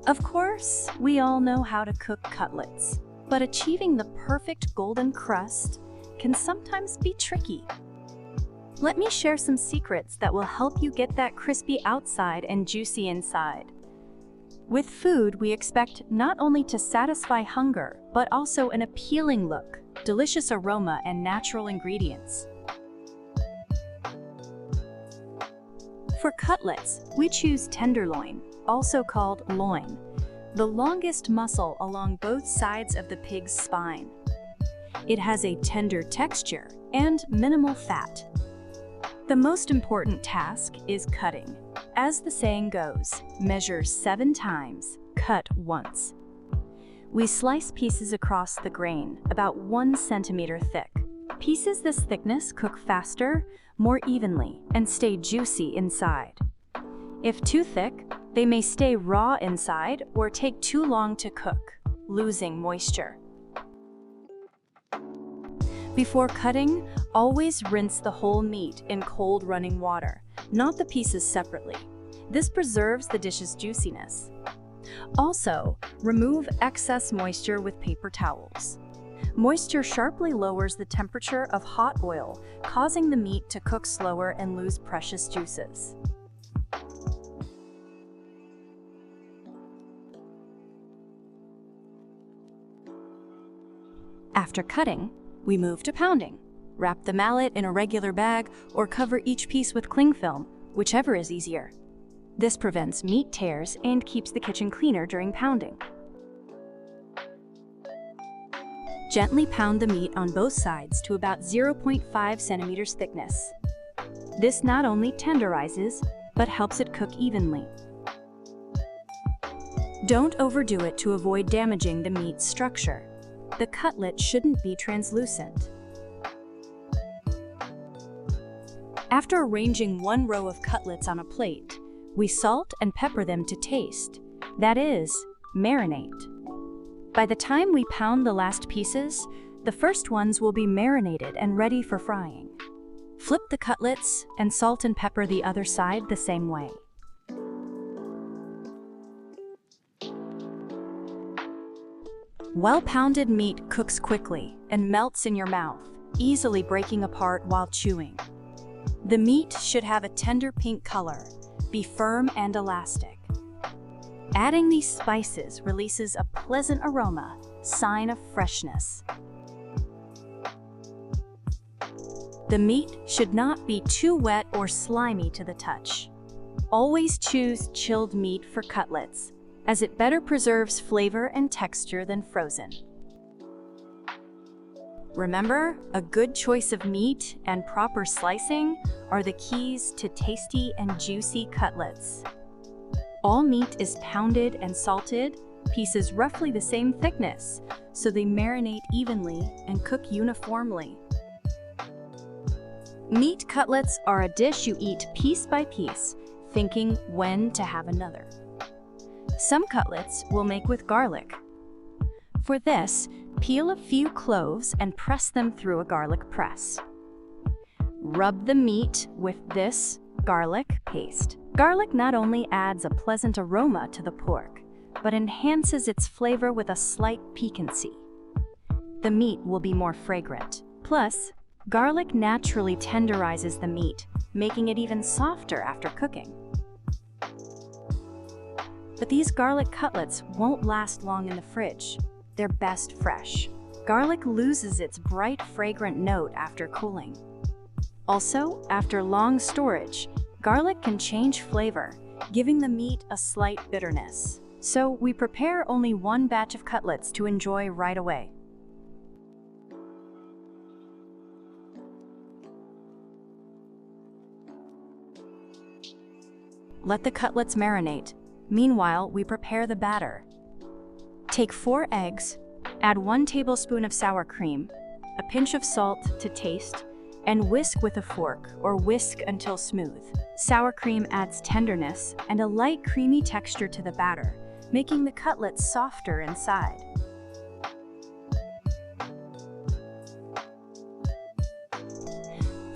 Of course, we all know how to cook cutlets, but achieving the perfect golden crust can sometimes be tricky. Let me share some secrets that will help you get that crispy outside and juicy inside. With food, we expect not only to satisfy hunger, but also an appealing look, delicious aroma, and natural ingredients. For cutlets, we choose tenderloin, also called loin, the longest muscle along both sides of the pig's spine. It has a tender texture and minimal fat. The most important task is cutting. As the saying goes, measure 7 times, cut once. We slice pieces across the grain, about 1 centimeter thick. Pieces this thickness cook faster, more evenly, and stay juicy inside. If too thick, they may stay raw inside or take too long to cook, losing moisture. Before cutting, always rinse the whole meat in cold running water, not the pieces separately. This preserves the dish's juiciness. Also, remove excess moisture with paper towels. Moisture sharply lowers the temperature of hot oil, causing the meat to cook slower and lose precious juices. After cutting, we move to pounding. Wrap the mallet in a regular bag or cover each piece with cling film, whichever is easier. This prevents meat tears and keeps the kitchen cleaner during pounding. Gently pound the meat on both sides to about 0.5 centimeters thickness. This not only tenderizes, but helps it cook evenly. Don't overdo it to avoid damaging the meat's structure. The cutlet shouldn't be translucent. After arranging 1 row of cutlets on a plate, we salt and pepper them to taste. That is, marinate. By the time we pound the last pieces, the first ones will be marinated and ready for frying. Flip the cutlets and salt and pepper the other side the same way. Well-pounded meat cooks quickly and melts in your mouth, easily breaking apart while chewing. The meat should have a tender pink color, be firm and elastic. Adding these spices releases a pleasant aroma, sign of freshness. The meat should not be too wet or slimy to the touch. Always choose chilled meat for cutlets, as it better preserves flavor and texture than frozen. Remember, a good choice of meat and proper slicing are the keys to tasty and juicy cutlets. All meat is pounded and salted, pieces roughly the same thickness, so they marinate evenly and cook uniformly. Meat cutlets are a dish you eat piece by piece, thinking when to have another. Some cutlets we'll make with garlic. For this, peel a few cloves and press them through a garlic press. Rub the meat with this garlic paste. Garlic not only adds a pleasant aroma to the pork, but enhances its flavor with a slight piquancy. The meat will be more fragrant. Plus, garlic naturally tenderizes the meat, making it even softer after cooking. But these garlic cutlets won't last long in the fridge. They're best fresh. Garlic loses its bright, fragrant note after cooling. Also, after long storage, garlic can change flavor, giving the meat a slight bitterness. So we prepare only 1 batch of cutlets to enjoy right away. Let the cutlets marinate. Meanwhile, we prepare the batter. Take 4 eggs, add 1 tablespoon of sour cream, a pinch of salt to taste, and whisk with a fork or whisk until smooth. Sour cream adds tenderness and a light creamy texture to the batter, making the cutlets softer inside.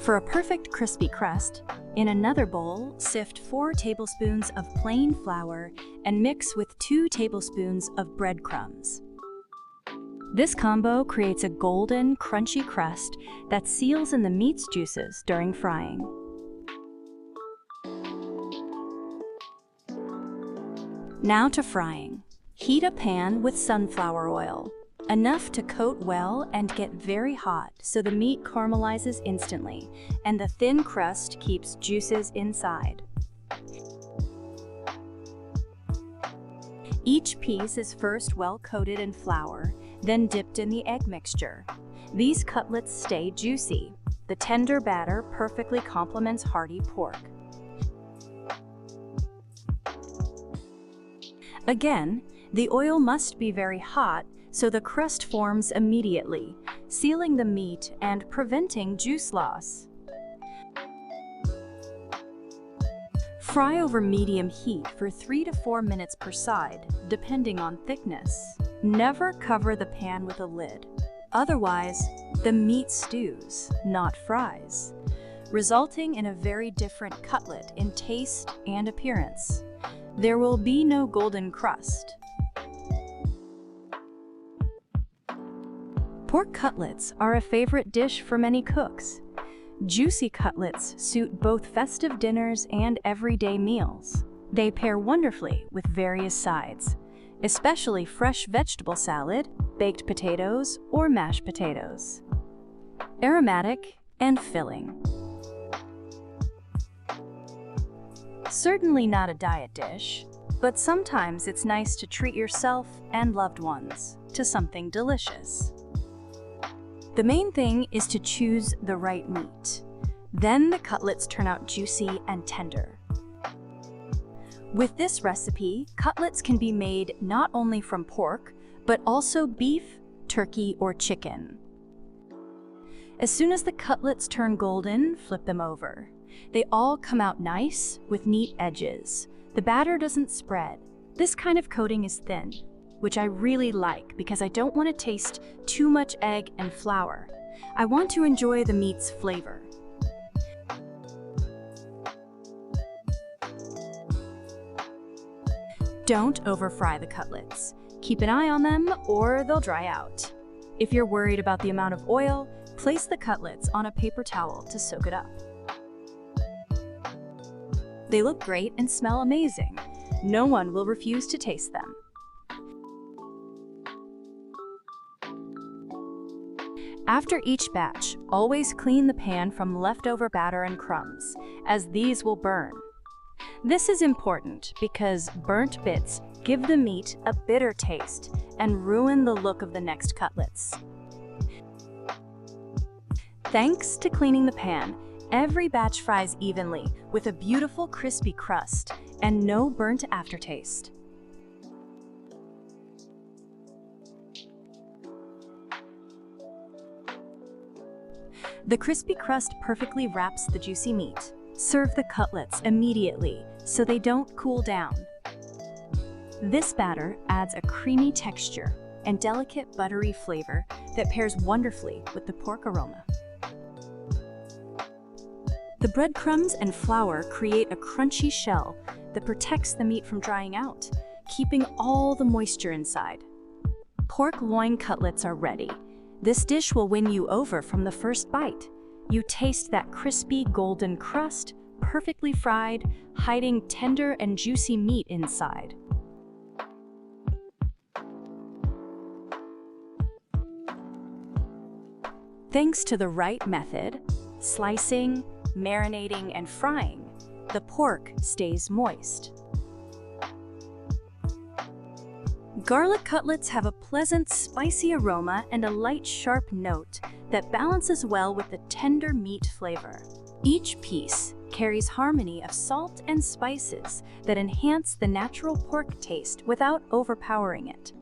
For a perfect crispy crust, In another bowl, sift 4 tablespoons of plain flour and mix with 2 tablespoons of breadcrumbs. This combo creates a golden, crunchy crust that seals in the meat's juices during frying. Now to frying. Heat a pan with sunflower oil, enough to coat well and get very hot so the meat caramelizes instantly and the thin crust keeps juices inside. Each piece is first well coated in flour, then dipped in the egg mixture. These cutlets stay juicy. The tender batter perfectly complements hearty pork. Again, the oil must be very hot so the crust forms immediately, sealing the meat and preventing juice loss. Fry over medium heat for 3 to 4 minutes per side, depending on thickness. Never cover the pan with a lid. Otherwise, the meat stews, not fries, resulting in a very different cutlet in taste and appearance. There will be no golden crust. Pork cutlets are a favorite dish for many cooks. Juicy cutlets suit both festive dinners and everyday meals. They pair wonderfully with various sides, especially fresh vegetable salad, baked potatoes, or mashed potatoes. Aromatic and filling. Certainly not a diet dish, but sometimes it's nice to treat yourself and loved ones to something delicious. The main thing is to choose the right meat. Then the cutlets turn out juicy and tender. With this recipe, cutlets can be made not only from pork, but also beef, turkey, or chicken. As soon as the cutlets turn golden, flip them over. They all come out nice with neat edges. The batter doesn't spread. This kind of coating is thin, which I really like because I don't want to taste too much egg and flour. I want to enjoy the meat's flavor. Don't over-fry the cutlets. Keep an eye on them or they'll dry out. If you're worried about the amount of oil, place the cutlets on a paper towel to soak it up. They look great and smell amazing. No one will refuse to taste them. After each batch, always clean the pan from leftover batter and crumbs, as these will burn. This is important because burnt bits give the meat a bitter taste and ruin the look of the next cutlets. Thanks to cleaning the pan, every batch fries evenly with a beautiful crispy crust and no burnt aftertaste. The crispy crust perfectly wraps the juicy meat. Serve the cutlets immediately so they don't cool down. This batter adds a creamy texture and delicate buttery flavor that pairs wonderfully with the pork aroma. The breadcrumbs and flour create a crunchy shell that protects the meat from drying out, keeping all the moisture inside. Pork loin cutlets are ready. This dish will win you over from the first bite. You taste that crispy golden crust, perfectly fried, hiding tender and juicy meat inside. Thanks to the right method, slicing, marinating, and frying, the pork stays moist. Garlic cutlets have a pleasant, spicy aroma and a light, sharp note that balances well with the tender meat flavor. Each piece carries harmony of salt and spices that enhance the natural pork taste without overpowering it.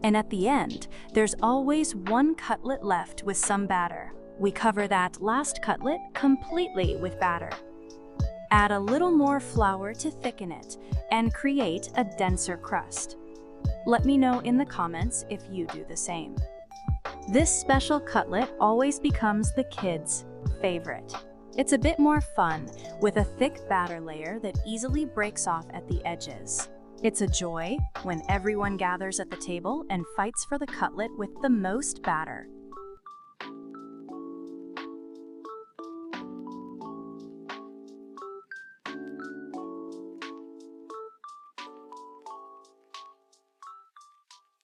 And at the end, there's always one cutlet left with some batter. We cover that last cutlet completely with batter. Add a little more flour to thicken it and create a denser crust. Let me know in the comments if you do the same. This special cutlet always becomes the kids' favorite. It's a bit more fun, with a thick batter layer that easily breaks off at the edges. It's a joy when everyone gathers at the table and fights for the cutlet with the most batter.